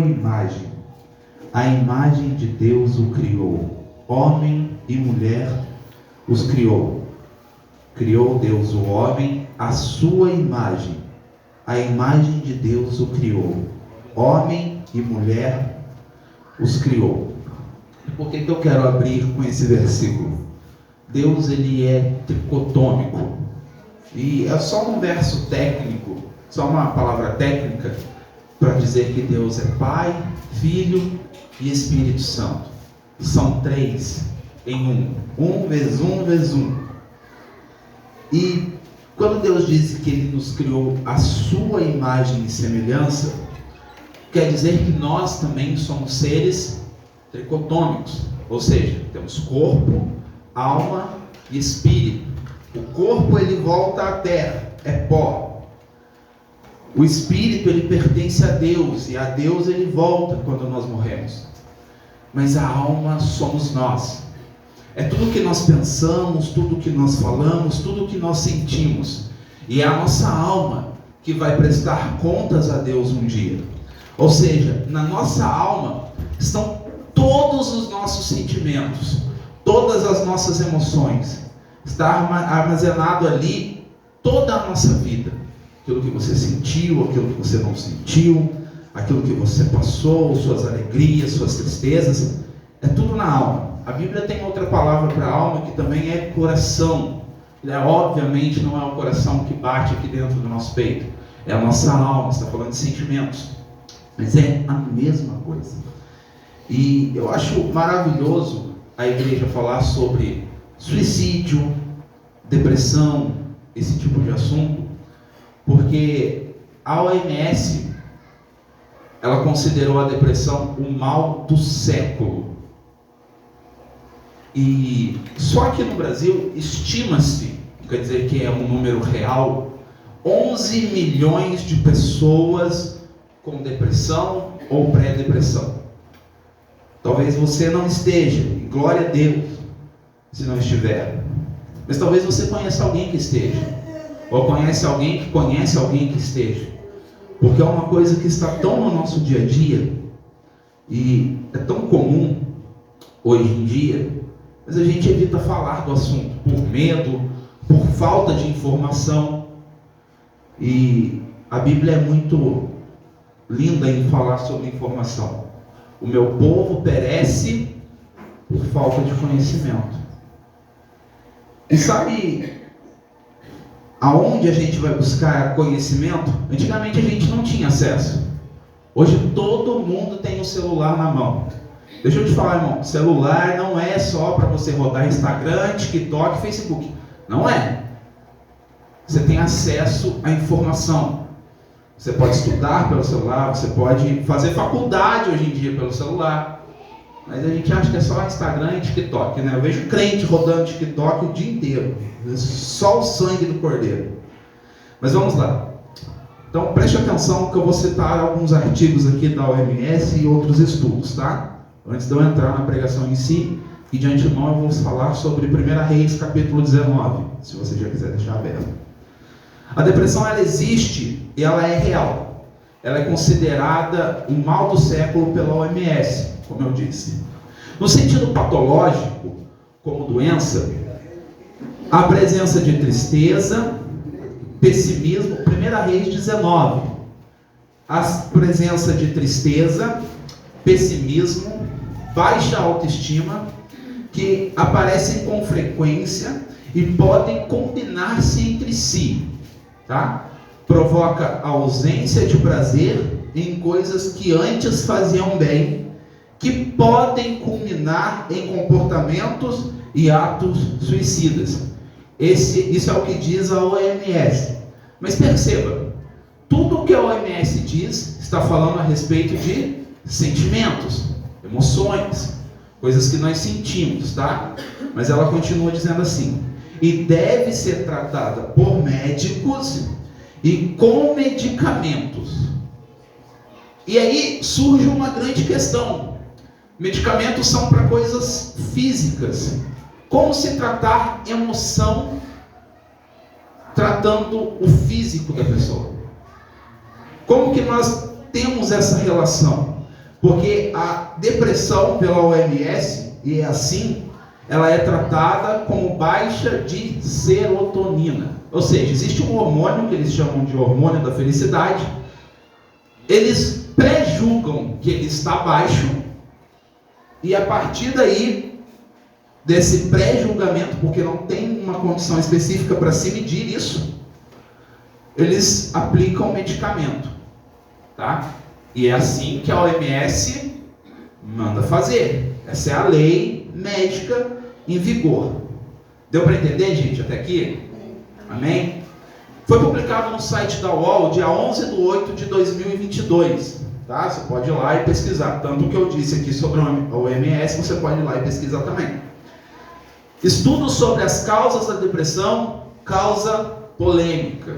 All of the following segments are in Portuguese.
imagem. A imagem de Deus o criou. Homem e mulher os criou. Criou Deus o homem à sua imagem. A imagem de Deus o criou. Homem e mulher os criou. Por que eu quero abrir com esse versículo? Deus, ele é tricotômico. E é só um verso técnico, só uma palavra técnica, para dizer que Deus é Pai, Filho e Espírito Santo. São três em um. Um vezes um vezes um. E quando Deus diz que Ele nos criou a sua imagem e semelhança, quer dizer que nós também somos seres tricotômicos. Ou seja, temos corpo, alma e espírito. O corpo, ele volta à terra, é pó. O espírito, ele pertence a Deus, e a Deus ele volta quando nós morremos. Mas a alma somos nós. É tudo que nós pensamos, tudo que nós falamos, tudo que nós sentimos. E é a nossa alma que vai prestar contas a Deus um dia. Ou seja, na nossa alma estão todos os nossos sentimentos, todas as nossas emoções. Está armazenado ali toda a nossa vida. Aquilo que você sentiu, aquilo que você não sentiu, aquilo que você passou, suas alegrias, suas tristezas, é tudo na alma. A Bíblia tem outra palavra para alma que também é coração. Obviamente não é o coração que bate aqui dentro do nosso peito, é a nossa alma, está falando de sentimentos, mas é a mesma coisa. E eu acho maravilhoso a igreja falar sobre suicídio, depressão, esse tipo de assunto, porque a OMS, ela considerou a depressão o mal do século. E só aqui no Brasil, estima-se, quer dizer que é um número real, 11 milhões de pessoas com depressão ou pré-depressão. Talvez você não esteja, e glória a Deus, se não estiver. Mas talvez você conheça alguém que esteja. Ou conhece alguém que esteja. Porque é uma coisa que está tão no nosso dia a dia, e é tão comum hoje em dia, mas a gente evita falar do assunto por medo, por falta de informação. E a Bíblia é muito linda em falar sobre informação. O meu povo perece por falta de conhecimento. E sabe aonde a gente vai buscar conhecimento? Antigamente a gente não tinha acesso. Hoje todo mundo tem um celular na mão. Deixa eu te falar, irmão, celular não é só para você rodar Instagram, TikTok, Facebook. Não é. Você tem acesso à informação. Você pode estudar pelo celular, você pode fazer faculdade hoje em dia pelo celular. Mas a gente acha que é só Instagram e TikTok, né? Eu vejo crente rodando TikTok o dia inteiro. Só o sangue do cordeiro. Mas vamos lá. Então preste atenção que eu vou citar alguns artigos aqui da OMS e outros estudos, tá? Antes de eu entrar na pregação em si, e de antemão eu vou falar sobre 1 Reis, capítulo 19, se você já quiser deixar aberto. A depressão, ela existe e ela é real. Ela é considerada o mal do século pela OMS, como eu disse. No sentido patológico, como doença, a presença de tristeza, pessimismo, 1 Reis 19, a presença de tristeza, pessimismo, baixa autoestima, que aparecem com frequência e podem combinar-se entre si, tá? Provoca ausência de prazer em coisas que antes faziam bem, que podem culminar em comportamentos e atos suicidas. Isso é o que diz a OMS. Mas perceba, tudo o que a OMS diz está falando a respeito de sentimentos, emoções, coisas que nós sentimos, tá? Mas ela continua dizendo assim: e deve ser tratada por médicos e com medicamentos. E aí surge uma grande questão. Medicamentos são para coisas físicas. Como se tratar emoção tratando o físico da pessoa? Como que nós temos essa relação? Porque a depressão pela OMS, e é assim, ela é tratada como baixa de serotonina. Ou seja, existe um hormônio que eles chamam de hormônio da felicidade. Eles pré-julgam que ele está baixo, e a partir daí, desse pré-julgamento, porque não tem uma condição específica para se medir isso, eles aplicam medicamento, tá? E é assim que a OMS manda fazer. Essa é a lei médica em vigor. Deu para entender, gente, até aqui? Amém? Foi publicado no site da UOL, dia 11/8/2022. Tá? Você pode ir lá e pesquisar. Tanto o que eu disse aqui sobre a OMS, você pode ir lá e pesquisar também. Estudos sobre as causas da depressão causa polêmica.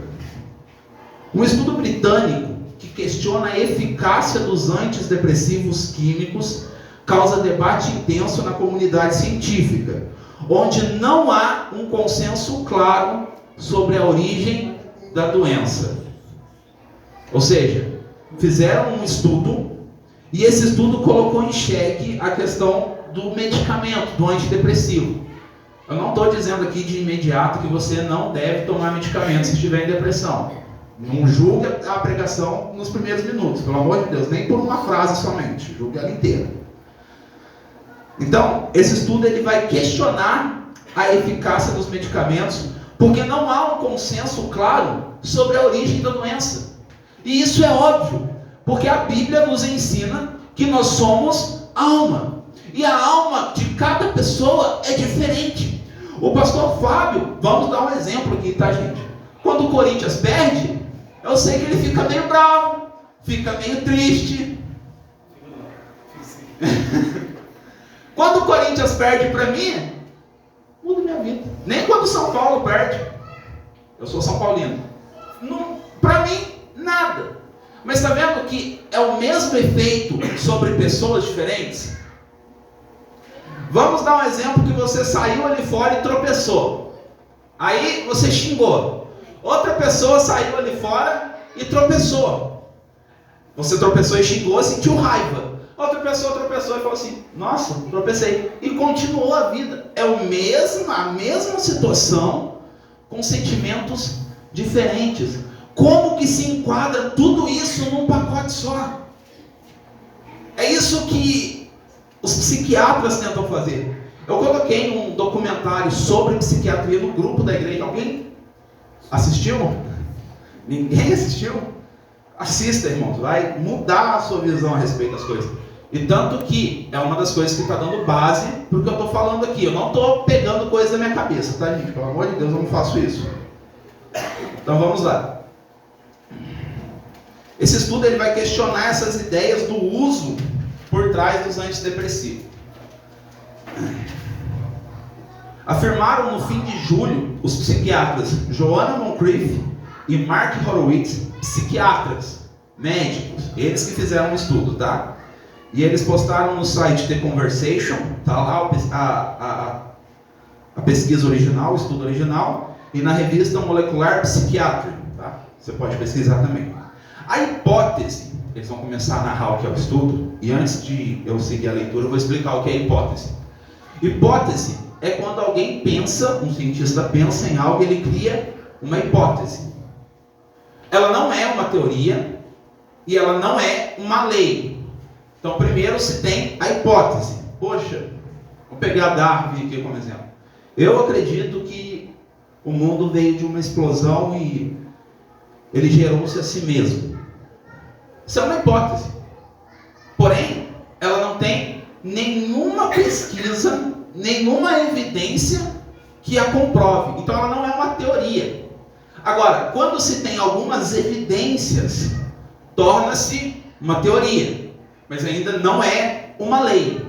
Um estudo britânico que questiona a eficácia dos antidepressivos químicos causa debate intenso na comunidade científica, onde não há um consenso claro sobre a origem da doença. Ou seja, fizeram um estudo e esse estudo colocou em xeque a questão do medicamento, do antidepressivo. Eu não estou dizendo aqui de imediato que você não deve tomar medicamento se estiver em depressão. Não julgue a pregação nos primeiros minutos, pelo amor de Deus, nem por uma frase somente, julgue ela inteira. Então, esse estudo ele vai questionar a eficácia dos medicamentos, porque não há um consenso claro sobre a origem da doença. E isso é óbvio, porque a Bíblia nos ensina que nós somos alma. E a alma de cada pessoa é diferente. O pastor Fábio, vamos dar um exemplo aqui, tá, gente? Quando o Corinthians perde, eu sei que ele fica meio bravo, fica meio triste. Quando o Corinthians perde para mim, muda minha vida. Nem quando o São Paulo perde. Eu sou São Paulino. Para mim, nada. Mas está vendo que é o mesmo efeito sobre pessoas diferentes? Vamos dar um exemplo que você saiu ali fora e tropeçou. Aí você xingou. Outra pessoa saiu ali fora e tropeçou. Você tropeçou e xingou, sentiu raiva. Outra pessoa tropeçou e falou assim: nossa, tropecei. E continuou a vida. É a mesma situação com sentimentos diferentes. Como que se enquadra tudo isso num pacote só? É isso que os psiquiatras tentam fazer. Eu coloquei um documentário sobre psiquiatria no grupo da igreja. Alguém assistiu? Ninguém assistiu? Assista, irmãos. Vai mudar a sua visão a respeito das coisas. E tanto que é uma das coisas que está dando base para o que eu estou falando aqui. Eu não estou pegando coisas da minha cabeça, tá, gente? Pelo amor de Deus, eu não faço isso. Então vamos lá. Esse estudo ele vai questionar essas ideias do uso por trás dos antidepressivos. Afirmaram no fim de julho os psiquiatras Joanna Moncrief e Mark Horowitz, psiquiatras, médicos, eles que fizeram o estudo, tá? E eles postaram no site The Conversation, tá lá a pesquisa original, o estudo original, e na revista Molecular Psychiatry, tá? Você pode pesquisar também. A hipótese, eles vão começar a narrar o que é o estudo, e antes de eu seguir a leitura, eu vou explicar o que é hipótese. Hipótese é quando alguém pensa, um cientista pensa em algo e ele cria uma hipótese. Ela não é uma teoria e ela não é uma lei. Então, primeiro se tem a hipótese. Poxa, vou pegar Darwin aqui como exemplo. Eu acredito que o mundo veio de uma explosão e ele gerou-se a si mesmo. Isso é uma hipótese. Porém, ela não tem nenhuma pesquisa, nenhuma evidência que a comprove. Então, ela não é uma teoria. Agora, quando se tem algumas evidências, torna-se uma teoria. Mas ainda não é uma lei.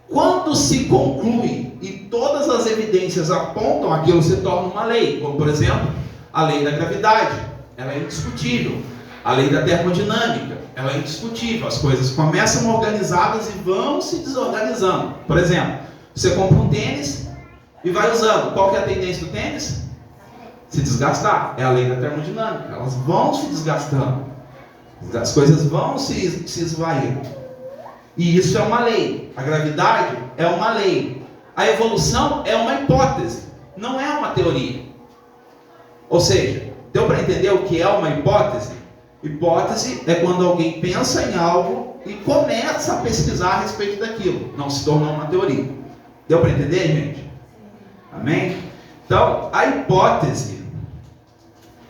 Quando se conclui e todas as evidências apontam, aquilo se torna uma lei. Como, por exemplo, a lei da gravidade. Ela é indiscutível. A lei da termodinâmica. Ela é indiscutível. As coisas começam organizadas e vão se desorganizando. Por exemplo, você compra um tênis e vai usando. Qual que é a tendência do tênis? Se desgastar. É a lei da termodinâmica. Elas vão se desgastando. As coisas vão se esvaindo. E isso é uma lei. A gravidade é uma lei. A evolução é uma hipótese, não é uma teoria. Ou seja, deu para entender o que é uma hipótese? Hipótese é quando alguém pensa em algo e começa a pesquisar a respeito daquilo. Não se tornou uma teoria. Deu para entender, gente? Amém? Então, a hipótese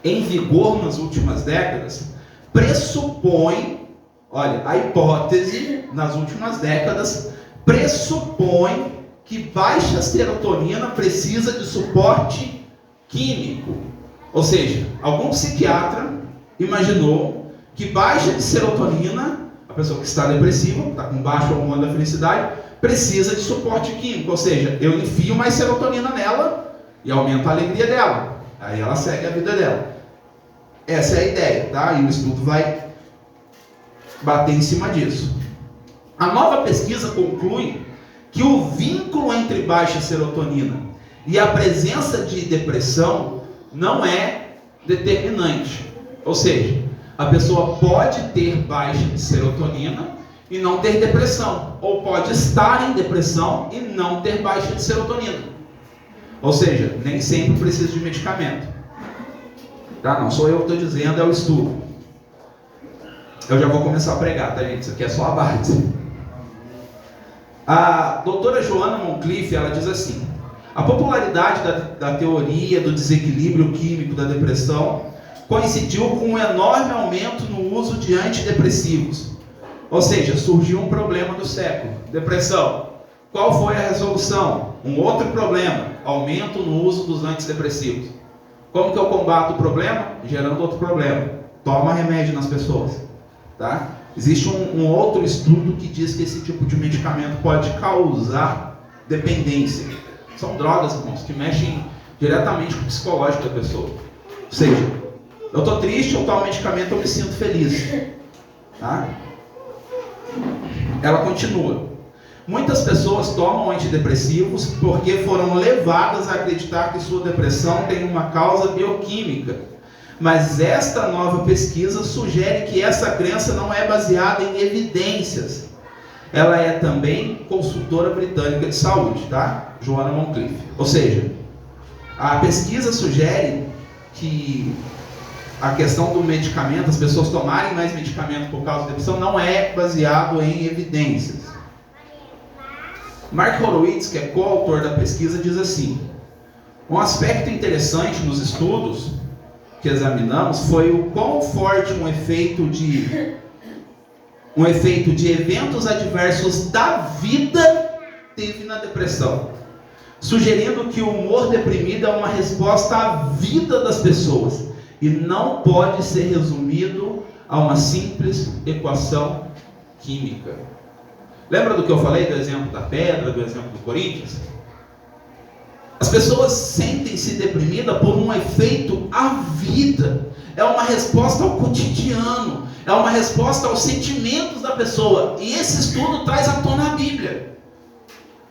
em vigor nas últimas décadas pressupõe, olha, a hipótese nas últimas décadas pressupõe que baixa serotonina precisa de suporte químico. Ou seja, algum psiquiatra imaginou que baixa de serotonina, a pessoa que está depressiva, está com baixo hormônio da felicidade, precisa de suporte químico. Ou seja, eu enfio mais serotonina nela e aumento a alegria dela. Aí ela segue a vida dela. Essa é a ideia, tá? E o estudo vai bater em cima disso. A nova pesquisa conclui que o vínculo entre baixa serotonina e a presença de depressão não é determinante. Ou seja, a pessoa pode ter baixa de serotonina e não ter depressão, ou pode estar em depressão e não ter baixa de serotonina. Ou seja, nem sempre precisa de medicamento. Tá? Não sou eu que estou dizendo, é o estudo. Eu já vou começar a pregar, tá, gente? Isso aqui é só a base. A doutora Joanna Moncrief, ela diz assim: a popularidade da teoria do desequilíbrio químico da depressão coincidiu com um enorme aumento no uso de antidepressivos. Ou seja, surgiu um problema do século: depressão. Qual foi a resolução? Um outro problema: aumento no uso dos antidepressivos. Como que eu combato o problema? Gerando outro problema. Toma remédio nas pessoas. Tá? Existe um outro estudo que diz que esse tipo de medicamento pode causar dependência. São drogas, irmãos, que mexem diretamente com o psicológico da pessoa. Ou seja, eu estou triste, eu tomo medicamento, eu me sinto feliz. Tá? Ela continua: muitas pessoas tomam antidepressivos porque foram levadas a acreditar que sua depressão tem uma causa bioquímica. Mas esta nova pesquisa sugere que essa crença não é baseada em evidências. Ela é também consultora britânica de saúde, tá? Joanna Moncrief. Ou seja, a pesquisa sugere que a questão do medicamento, as pessoas tomarem mais medicamento por causa da depressão, não é baseado em evidências. Mark Horowitz, que é coautor da pesquisa, diz assim: um aspecto interessante nos estudos que examinamos foi o quão forte um efeito de eventos adversos da vida teve na depressão, sugerindo que o humor deprimido é uma resposta à vida das pessoas e não pode ser resumido a uma simples equação química. Lembra do que eu falei do exemplo da pedra, do exemplo do Corinthians? As pessoas sentem-se deprimidas por um efeito à vida. É uma resposta ao cotidiano. É uma resposta aos sentimentos da pessoa. E esse estudo traz à tona a Bíblia.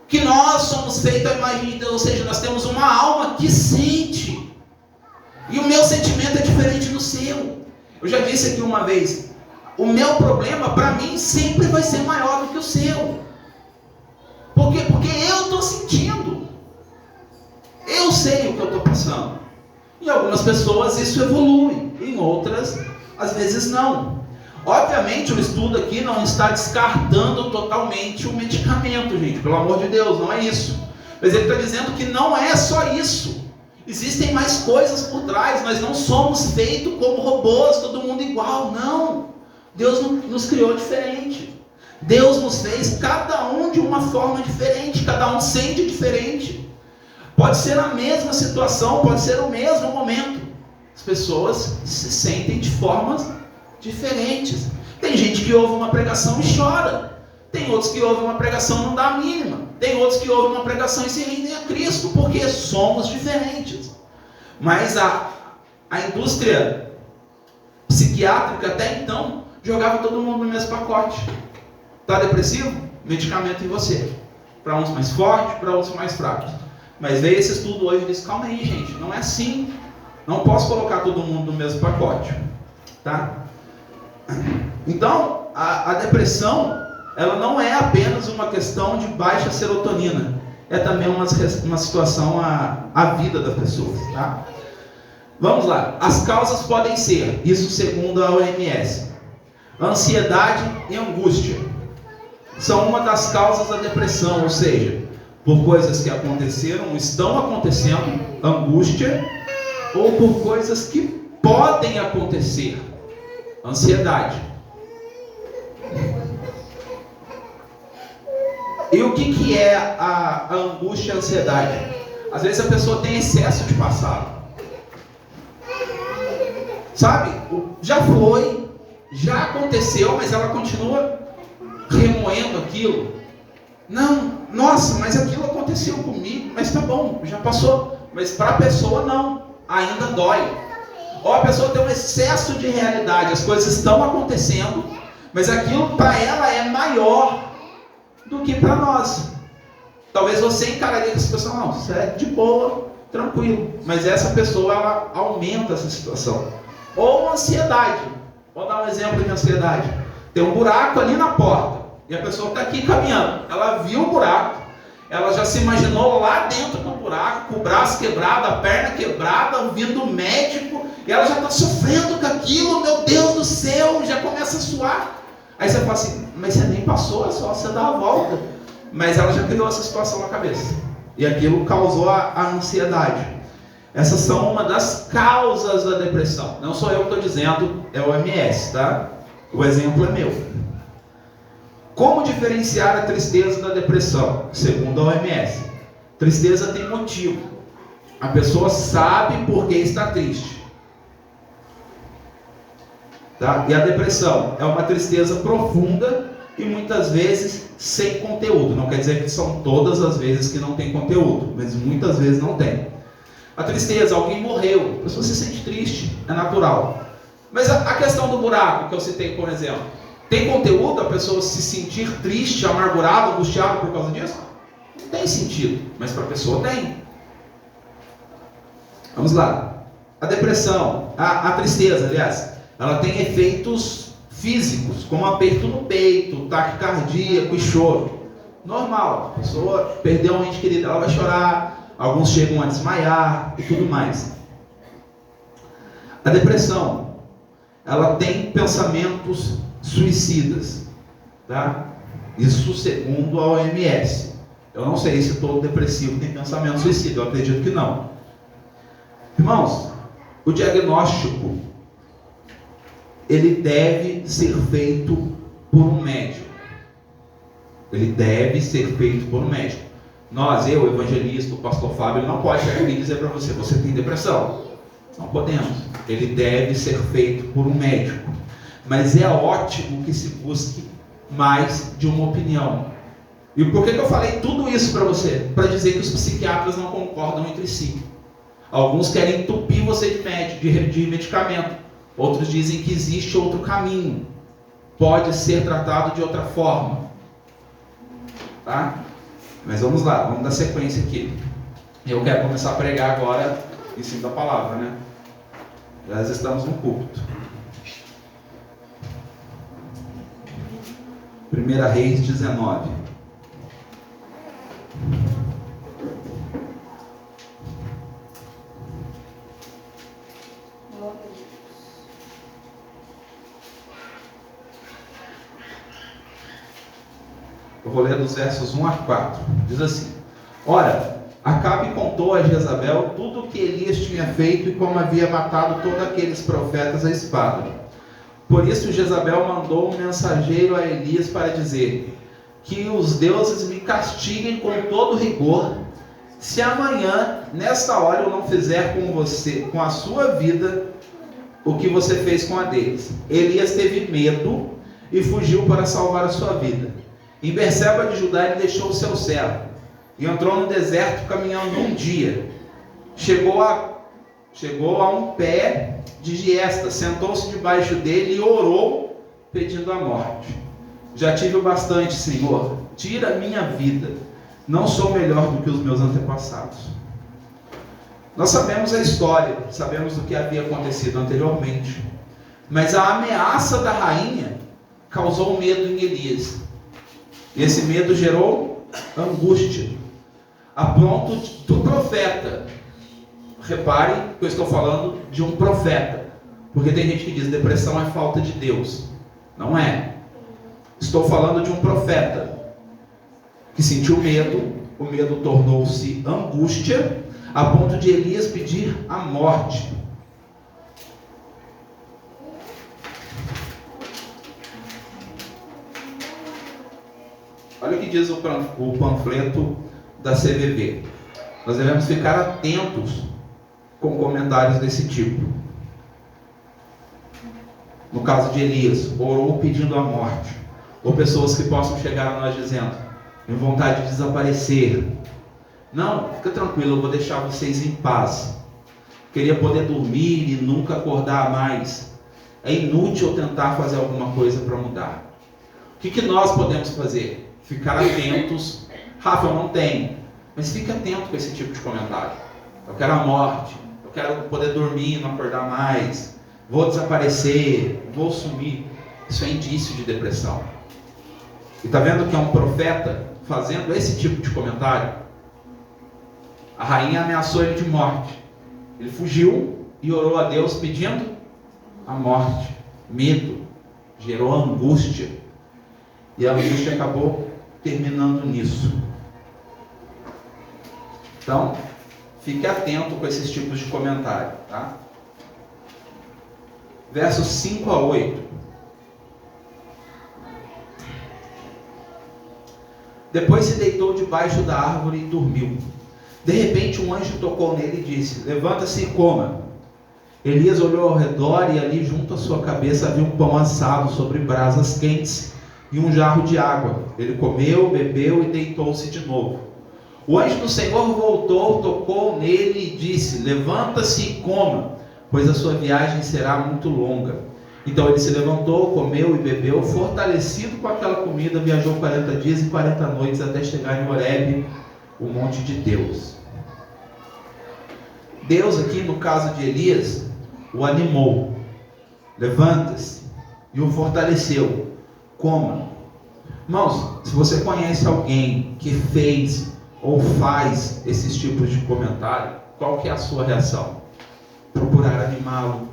Que nós somos feitos à imagem de Deus. Ou seja, nós temos uma alma que sente. E o meu sentimento é diferente do seu. Eu já disse aqui uma vez: o meu problema, para mim, sempre vai ser maior do que o seu. Por quê? Porque eu estou sentindo. Eu sei o que eu estou passando. Em algumas pessoas isso evolui, em outras, às vezes não. Obviamente o estudo aqui não está descartando totalmente o medicamento, gente, pelo amor de Deus, não é isso. Mas ele está dizendo que não é só isso. Existem mais coisas por trás. Nós não somos feitos como robôs, todo mundo igual, não. Deus nos criou diferente. Deus nos fez cada um de uma forma diferente, cada um sente diferente. Pode ser a mesma situação, pode ser o mesmo momento. As pessoas se sentem de formas diferentes. Tem gente que ouve uma pregação e chora. Tem outros que ouvem uma pregação e não dá a mínima. Tem outros que ouvem uma pregação e se rendem a Cristo, porque somos diferentes. Mas a indústria psiquiátrica até então jogava todo mundo no mesmo pacote. Está depressivo? Medicamento em você. Para uns mais fortes, para outros mais fracos. Mas veio esse estudo hoje e disse: calma aí, gente, não é assim. Não posso colocar todo mundo no mesmo pacote. Tá? Então, a depressão, ela não é apenas uma questão de baixa serotonina, é também uma situação à vida das pessoas, tá? Vamos lá, as causas podem ser, isso segundo a OMS, ansiedade e angústia, são uma das causas da depressão, ou seja, por coisas que aconteceram, estão acontecendo, angústia, ou por coisas que podem acontecer, ansiedade. E o que é a angústia e a ansiedade? Às vezes a pessoa tem excesso de passado. Sabe? Já foi, já aconteceu, mas ela continua remoendo aquilo. Não, nossa, mas aquilo aconteceu comigo, mas tá bom, já passou. Mas para a pessoa não, ainda dói. Ou a pessoa tem um excesso de realidade, as coisas estão acontecendo, mas aquilo para ela é maior do que para nós. Talvez você encararia com essa situação, não, isso é de boa, tranquilo. Mas essa pessoa, ela aumenta essa situação. Ou ansiedade. Vou dar um exemplo de ansiedade. Tem um buraco ali na porta, e a pessoa está aqui caminhando. Ela viu o buraco, ela já se imaginou lá dentro do buraco, com o braço quebrado, a perna quebrada, ouvindo o médico, e ela já está sofrendo com aquilo, meu Deus do céu, já começa a suar. Aí você fala assim, mas você nem passou, é só você dar a volta. Mas ela já criou essa situação na cabeça. E aquilo causou a ansiedade. Essas são uma das causas da depressão. Não sou eu que estou dizendo, é o OMS, tá? O exemplo é meu. Como diferenciar a tristeza da depressão? Segundo a OMS. Tristeza tem motivo. A pessoa sabe por que está triste. Tá? E a depressão é uma tristeza profunda e muitas vezes sem conteúdo. Não quer dizer que são todas as vezes que não tem conteúdo, mas muitas vezes não tem. A tristeza, alguém morreu, a pessoa se sente triste, é natural. Mas a questão do buraco, que eu citei como exemplo, tem conteúdo a pessoa se sentir triste, amargurada, angustiada por causa disso? Não tem sentido, mas para a pessoa tem. Vamos lá. A depressão, a tristeza, aliás, ela tem efeitos físicos, como aperto no peito, ataque cardíaco e choro. Normal, a pessoa perdeu um ente querido, ela vai chorar, alguns chegam a desmaiar e tudo mais. A depressão, ela tem pensamentos suicidas, tá? Isso segundo a OMS. Eu não sei se todo depressivo tem pensamento suicida, eu acredito que não. Irmãos, o diagnóstico ele deve ser feito por um médico. Ele deve ser feito por um médico. Nós, eu, o evangelista, o pastor Fábio, ele não pode chegar aqui e dizer para você, você tem depressão. Não podemos. Ele deve ser feito por um médico. Mas é ótimo que se busque mais de uma opinião. E por que eu falei tudo isso para você? Para dizer que os psiquiatras não concordam entre si. Alguns querem entupir você de medicamento. Outros dizem que existe outro caminho. Pode ser tratado de outra forma. Tá? Mas vamos lá, vamos dar sequência aqui. Eu quero começar a pregar agora em cima da palavra, né? Já estamos no púlpito. 1 Reis 19. Eu vou ler dos versos 1 a 4. Diz assim: Ora, Acabe contou a Jezabel tudo o que Elias tinha feito e como havia matado todos aqueles profetas à espada. Por isso Jezabel mandou um mensageiro a Elias para dizer: que os deuses me castiguem com todo rigor, se amanhã, nesta hora, eu não fizer com você, com a sua vida, o que você fez com a deles. Elias teve medo e fugiu para salvar a sua vida. Em Berseba de Judá ele deixou o seu servo e entrou no deserto caminhando um dia. Chegou a um pé de giesta, sentou-se debaixo dele e orou, pedindo a morte. Já tive o bastante, Senhor, tira a minha vida, não sou melhor do que os meus antepassados. Nós sabemos a história, sabemos do que havia acontecido anteriormente, mas a ameaça da rainha causou medo em Elias. E esse medo gerou angústia, a ponto do profeta. Repare que eu estou falando de um profeta, porque tem gente que diz depressão é falta de Deus. Não é. Estou falando de um profeta que sentiu medo, o medo tornou-se angústia, a ponto de Elias pedir a morte. Olha o que diz o panfleto da CVV. Nós devemos ficar atentos com comentários desse tipo. No caso de Elias, orou pedindo a morte. Ou pessoas que possam chegar a nós dizendo, em vontade de desaparecer. Não, fica tranquilo, eu vou deixar vocês em paz. Queria poder dormir e nunca acordar mais. É inútil tentar fazer alguma coisa para mudar. O que nós podemos fazer? Ficar atentos. Rafa, eu não tenho. Mas fique atento com esse tipo de comentário. Eu quero a morte. Eu quero poder dormir e não acordar mais. Vou desaparecer. Vou sumir. Isso é indício de depressão. E está vendo que é um profeta fazendo esse tipo de comentário? A rainha ameaçou ele de morte. Ele fugiu e orou a Deus pedindo a morte. Medo. Gerou angústia. E a angústia acabou terminando nisso. Então, fique atento com esses tipos de comentário, tá? Versos 5 a 8. Depois se deitou debaixo da árvore e dormiu. De repente um anjo tocou nele e disse, levanta-se e coma. Elias olhou ao redor e ali junto à sua cabeça havia um pão assado sobre brasas quentes e um jarro de água. Ele comeu, bebeu e deitou-se de novo. O anjo do Senhor voltou, tocou nele e disse, levanta-se e coma, pois a sua viagem será muito longa. Então ele se levantou, comeu e bebeu, fortalecido com aquela comida, viajou 40 dias e 40 noites até chegar em Horebe, o monte de Deus. Deus aqui, no caso de Elias, o animou. Levanta-se e o fortaleceu. Coma. Irmãos, se você conhece alguém que fez ou faz esses tipos de comentário, qual que é a sua reação? Procurar animá-lo,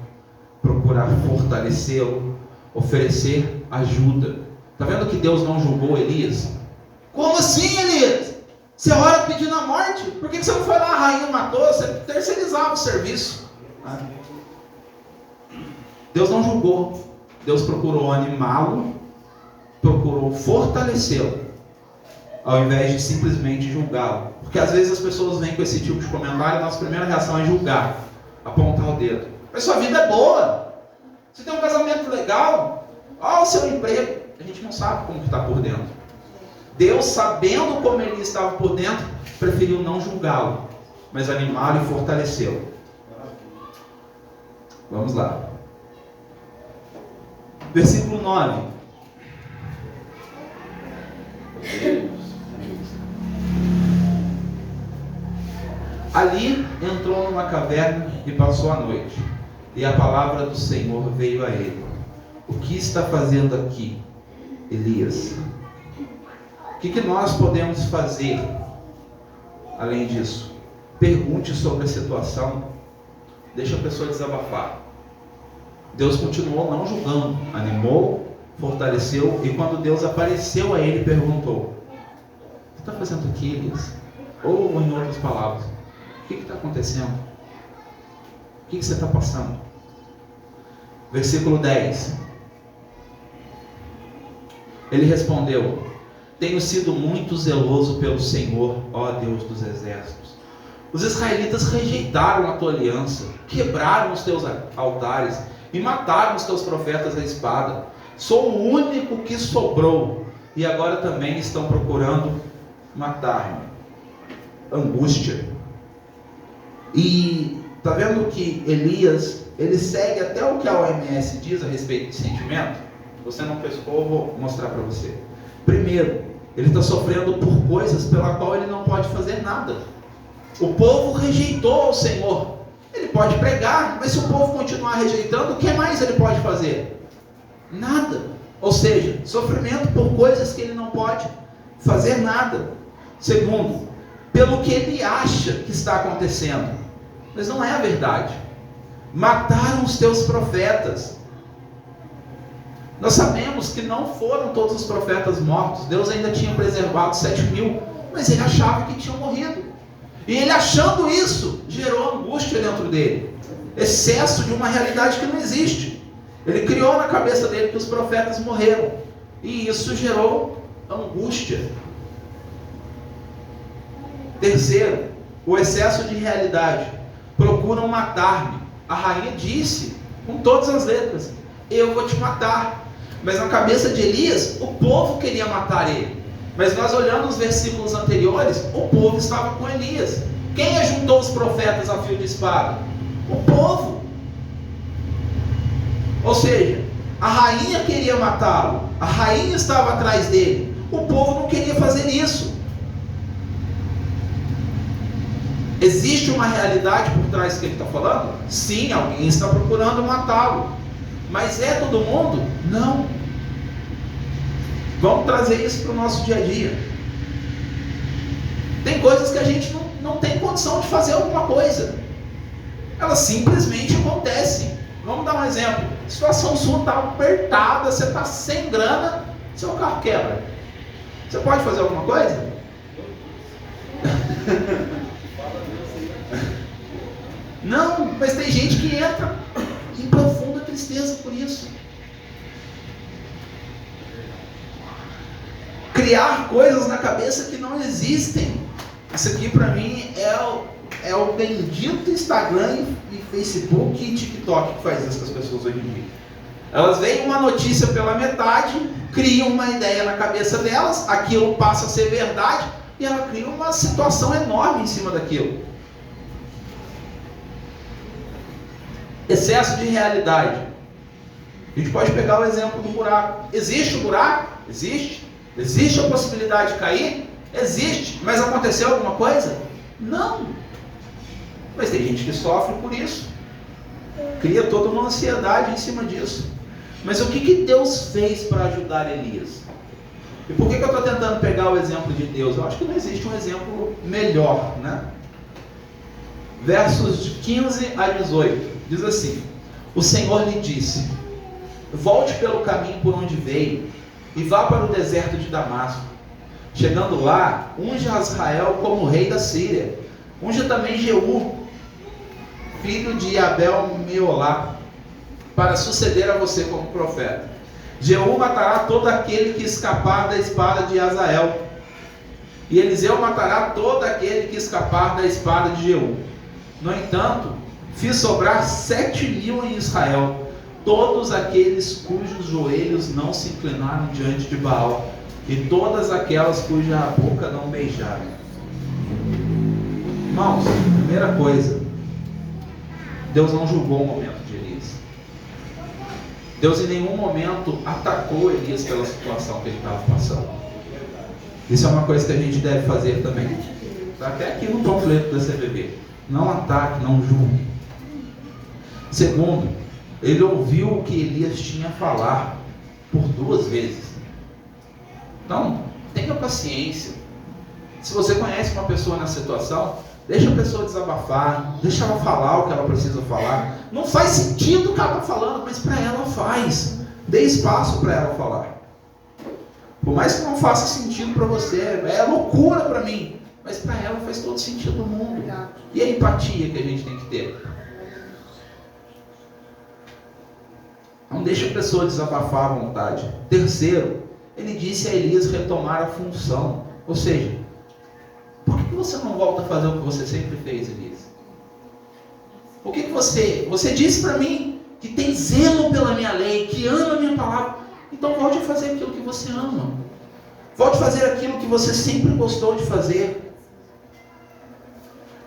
procurar fortalecê-lo, oferecer ajuda. Está vendo que Deus não julgou Elias? Como assim, Elias? Você ora pedindo a morte? Por que você não foi lá, a rainha matou? Você terceirizava o serviço. Deus não julgou. Deus procurou animá-lo, procurou fortalecê-lo, ao invés de simplesmente julgá-lo. Porque às vezes as pessoas vêm com esse tipo de comentário e a nossa primeira reação é julgar, apontar o dedo. Mas sua vida é boa, você tem um casamento legal, olha o seu emprego. A gente não sabe como que está por dentro. Deus, sabendo como ele estava por dentro, preferiu não julgá-lo, mas animá-lo e fortalecê-lo. Vamos lá. Versículo 9. Ali entrou numa caverna e passou a noite. E a palavra do Senhor veio a ele. O que está fazendo aqui, Elias? O que nós podemos fazer além disso? Pergunte sobre a situação. Deixa a pessoa desabafar. Deus continuou não julgando, animou, fortaleceu, e quando Deus apareceu a ele, perguntou: o que está fazendo aqui, Elias? Ou em outras palavras, o que está acontecendo? O que você está passando? Versículo 10. Ele respondeu: tenho sido muito zeloso pelo Senhor, ó Deus dos exércitos. Os israelitas rejeitaram a tua aliança, quebraram os teus altares e mataram os teus profetas à espada. Sou o único que sobrou e agora também estão procurando matar-me. Angústia. E está vendo que Elias, ele segue até o que a OMS diz a respeito de sentimento? Você não pescou, eu vou mostrar para você. Primeiro, ele está sofrendo por coisas pela qual ele não pode fazer nada. O povo rejeitou o Senhor. Ele pode pregar, mas se o povo continuar rejeitando, o que mais ele pode fazer? Nada. Ou seja, sofrimento por coisas que ele não pode fazer nada. Segundo, pelo que ele acha que está acontecendo. Mas não é a verdade. Mataram os teus profetas. Nós sabemos que não foram todos os profetas mortos. Deus ainda tinha preservado 7.000, mas ele achava que tinham morrido. E ele, achando isso, gerou angústia dentro dele. Excesso de uma realidade que não existe. Ele criou na cabeça dele que os profetas morreram. E isso gerou angústia. Terceiro, o excesso de realidade. Procuram matar-me. A rainha disse, com todas as letras, eu vou te matar. Mas na cabeça de Elias, o povo queria matar ele. Mas nós olhando os versículos anteriores, o povo estava com Elias. Quem ajuntou os profetas a fio de espada? O povo. Ou seja, a rainha queria matá-lo. A rainha estava atrás dele. O povo não queria fazer isso. Existe uma realidade por trás do que ele está falando? Sim, alguém está procurando matá-lo. Mas é todo mundo? Não. Vamos trazer isso para o nosso dia a dia. Tem coisas que a gente não tem condição de fazer alguma coisa. Elas simplesmente acontecem. Vamos dar um exemplo. A situação sua está apertada, você está sem grana, seu carro quebra. Você pode fazer alguma coisa? Não, mas tem gente que entra em profunda tristeza por isso. Criar coisas na cabeça que não existem. Isso aqui para mim é o bendito Instagram e Facebook e TikTok que faz isso com as pessoas hoje em dia. Elas veem uma notícia pela metade, criam uma ideia na cabeça delas, aquilo passa a ser verdade e ela cria uma situação enorme em cima daquilo. Excesso de realidade. A gente pode pegar o exemplo do buraco. Existe o buraco? Existe. Existe a possibilidade de cair? Existe. Mas aconteceu alguma coisa? Não. Mas tem gente que sofre por isso. Cria toda uma ansiedade em cima disso. Mas o que Deus fez para ajudar Elias? E por que eu estou tentando pegar o exemplo de Deus? Eu acho que não existe um exemplo melhor, né? Versos de 15 a 18. Diz assim: o Senhor lhe disse: volte pelo caminho por onde veio e vá para o deserto de Damasco. Chegando lá, unja Hazael como rei da Síria. Unja também Jeú, filho de Abel-Meolá, para suceder a você como profeta. Jeú matará todo aquele que escapar da espada de Hazael, e Eliseu matará todo aquele que escapar da espada de Jeú. No entanto, fiz sobrar 7.000 em Israel, todos aqueles cujos joelhos não se inclinaram diante de Baal, e todas aquelas cuja boca não beijaram. Irmãos, primeira coisa, Deus não julgou o momento de Elias. Deus em nenhum momento atacou Elias pela situação que ele estava passando. Isso é uma coisa que a gente deve fazer também. Até aqui no panfleto da CBB. Não ataque, não julgue. Segundo, ele ouviu o que Elias tinha a falar por 2 vezes. Então, tenha paciência. Se você conhece uma pessoa nessa situação, deixa a pessoa desabafar, deixa ela falar o que ela precisa falar. Não faz sentido o que ela está falando, mas para ela faz. Dê espaço para ela falar. Por mais que não faça sentido para você, é loucura para mim, mas para ela faz todo sentido no mundo. E a empatia que a gente tem que ter. Não deixa a pessoa desabafar à vontade. Terceiro, ele disse a Elias retomar a função. Ou seja, por que você não volta a fazer o que você sempre fez, Elias? Por que você disse para mim que tem zelo pela minha lei, que ama a minha palavra? Então volte a fazer aquilo que você ama. Volte a fazer aquilo que você sempre gostou de fazer.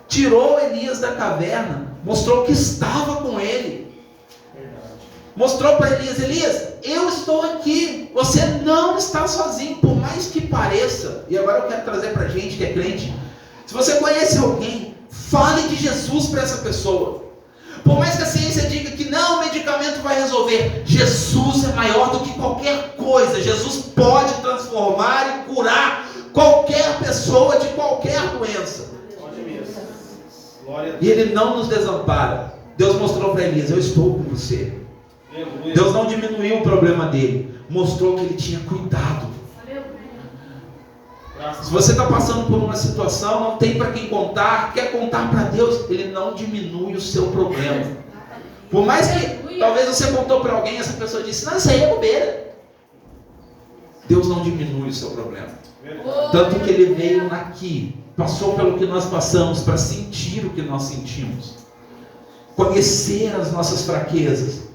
Tirou Elias da caverna, mostrou que estava com ele. Mostrou para Elias: Elias, eu estou aqui, você não está sozinho, por mais que pareça. E agora eu quero trazer para a gente que é crente: se você conhece alguém, fale de Jesus para essa pessoa. Por mais que a ciência diga que não, o medicamento vai resolver, Jesus é maior do que qualquer coisa. Jesus pode transformar e curar E Ele não nos desampara. Deus mostrou para Elias: eu estou com você. Deus não diminuiu o problema dele, mostrou que Ele tinha cuidado. Se você está passando por uma situação, não tem para quem contar, quer contar para Deus, Ele não diminui o seu problema. Por mais que talvez você contou para alguém, essa pessoa disse: não, isso aí é bobeira. Deus não diminui o seu problema. Tanto que Ele veio aqui, passou pelo que nós passamos, para sentir o que nós sentimos, conhecer as nossas fraquezas.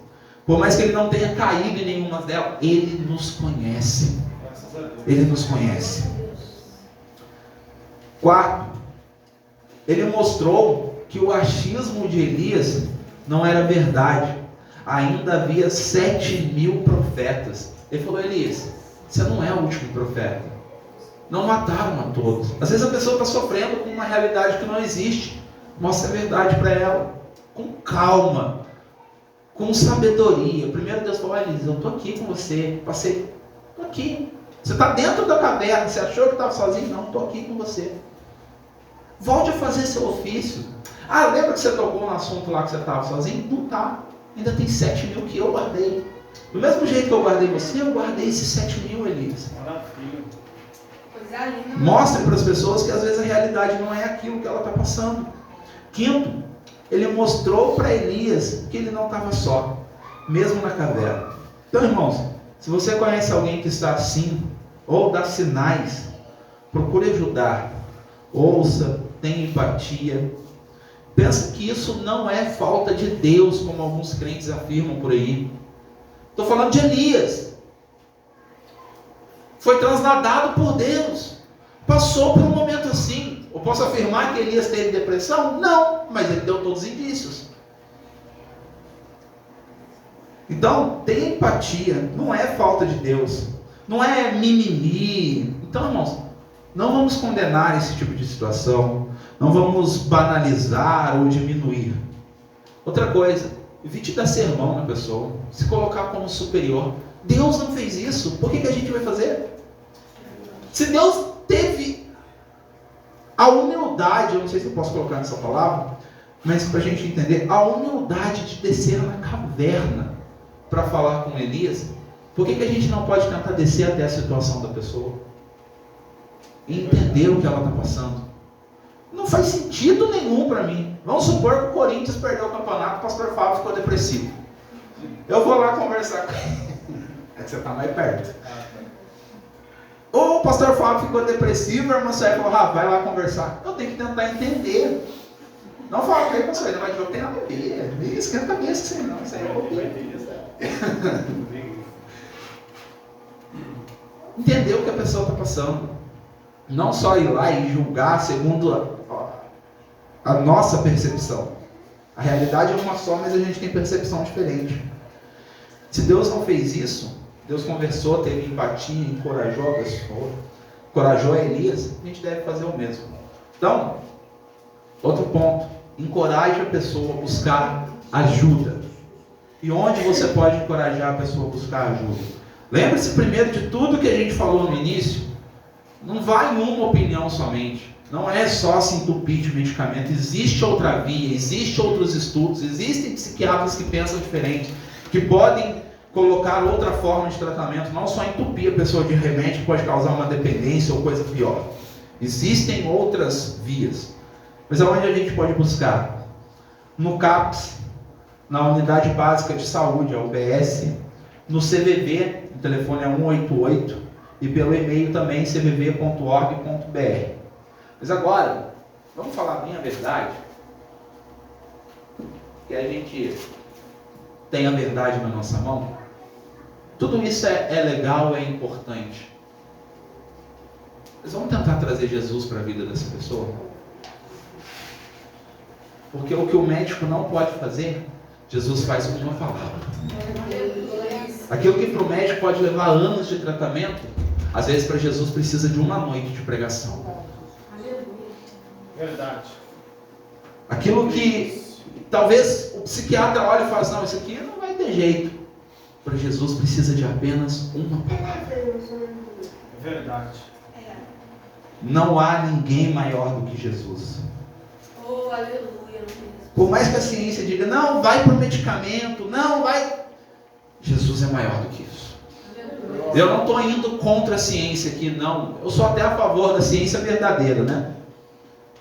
Por mais que Ele não tenha caído em nenhuma delas, Ele nos conhece. Ele nos conhece. 4. Ele mostrou que o achismo de Elias não era verdade. Ainda havia 7.000 profetas. Ele falou: Elias, você não é o último profeta. Não mataram a todos. Às vezes a pessoa está sofrendo com uma realidade que não existe. Mostra a verdade para ela, com calma, com sabedoria. Primeiro Deus falou: Elias, eu estou aqui com você. Estou aqui. Você está dentro da caverna. Você achou que estava sozinho? Não, estou aqui com você. Volte a fazer seu ofício. Ah, lembra que você tocou no assunto lá que você estava sozinho? Não está. Ainda tem 7.000 que eu guardei. Do mesmo jeito que eu guardei você, eu guardei esses 7.000, Elias. Mostre para as pessoas que às vezes a realidade não é aquilo que ela está passando. 5, ele mostrou para Elias que ele não estava só, mesmo na caverna. Então, irmãos, se você conhece alguém que está assim, ou dá sinais, procure ajudar. Ouça, tenha empatia. Pensa que isso não é falta de Deus, como alguns crentes afirmam por aí. Estou falando de Elias. Foi transladado por Deus. Passou por um momento assim. Eu posso afirmar que Elias teve depressão? Não, mas ele deu todos os indícios. Então, tenha empatia. Não é falta de Deus. Não é mimimi. Então, irmãos, não vamos condenar esse tipo de situação. Não vamos banalizar ou diminuir. Outra coisa, evite dar sermão na pessoa. Se colocar como superior. Deus não fez isso. Por que a gente vai fazer? Se Deus teve a humildade, eu não sei se eu posso colocar nessa palavra, mas para a gente entender, a humildade de descer na caverna para falar com Elias, por que a gente não pode tentar descer até a situação da pessoa? E entender o que ela está passando? Não faz sentido nenhum para mim. Vamos supor que o Corinthians perdeu o campeonato, o pastor Fábio ficou depressivo. Eu vou lá conversar com ele. É que você está mais perto. Ou o pastor Fábio ficou depressivo, a irmã Sérgio falou: vai lá conversar. Eu tenho que tentar entender. Não fala para ele, pastor, ele vai dizer: eu tenho nada a ver. Esquenta a cabeça que você não. Isso aí é bobeira. Entender o que a pessoa está passando. Não só ir lá e julgar segundo a nossa percepção. A realidade é uma só, mas a gente tem percepção diferente. Se Deus não fez isso, Deus conversou, teve empatia, encorajou a pessoa, encorajou a Elias, a gente deve fazer o mesmo. Então, outro ponto, encoraje a pessoa a buscar ajuda. E onde você pode encorajar a pessoa a buscar ajuda? Lembre-se primeiro de tudo que a gente falou no início. Não vai em uma opinião somente. Não é só se entupir de medicamento. Existe outra via, existem outros estudos, existem psiquiatras que pensam diferente, que podem colocar outra forma de tratamento, não só entupir a pessoa de remédio que pode causar uma dependência ou coisa pior. Existem outras vias. Mas aonde a gente pode buscar? No CAPS, na Unidade Básica de Saúde, a UBS, no CVV, o telefone é 188, e pelo e-mail também cvv.org.br. Mas agora, vamos falar bem a verdade, que a gente tem a verdade na nossa mão. Tudo isso é legal, é importante. Mas vamos tentar trazer Jesus para a vida dessa pessoa? Porque o que o médico não pode fazer, Jesus faz com uma palavra. Aquilo que para o médico pode levar anos de tratamento, às vezes para Jesus precisa de uma noite de pregação. Verdade. Aquilo que talvez o psiquiatra olhe e fale assim: não, isso aqui não vai ter jeito. Para Jesus precisa de apenas uma palavra. Verdade. Não há ninguém maior do que Jesus. Oh, aleluia. Por mais que a ciência diga, não, vai para o medicamento, não, vai... Jesus é maior do que isso. Eu não estou indo contra a ciência aqui, não. Eu sou até a favor da ciência verdadeira, né?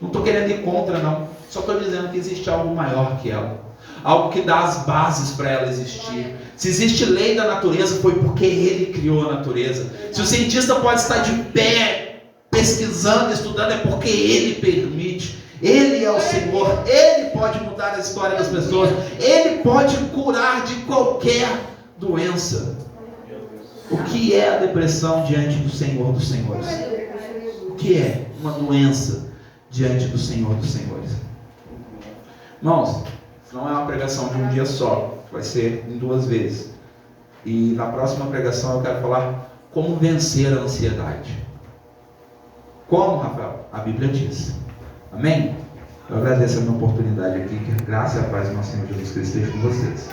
Não estou querendo ir contra, não. Só estou dizendo que existe algo maior que ela. Algo que dá as bases para ela existir. Se existe lei da natureza, foi porque Ele criou a natureza. Se o cientista pode estar de pé, pesquisando, estudando, é porque Ele permite. Ele é o Senhor. Ele pode mudar a história das pessoas. Ele pode curar de qualquer doença. O que é a depressão diante do Senhor dos Senhores? O que é uma doença diante do Senhor dos Senhores? Irmãos, isso não é uma pregação de um dia só, vai ser em 2 vezes. E na próxima pregação eu quero falar como vencer a ansiedade. Como, Rafael? A Bíblia diz. Amém? Eu agradeço a minha oportunidade aqui, que a graça e a paz do nosso Senhor Jesus Cristo esteja com vocês.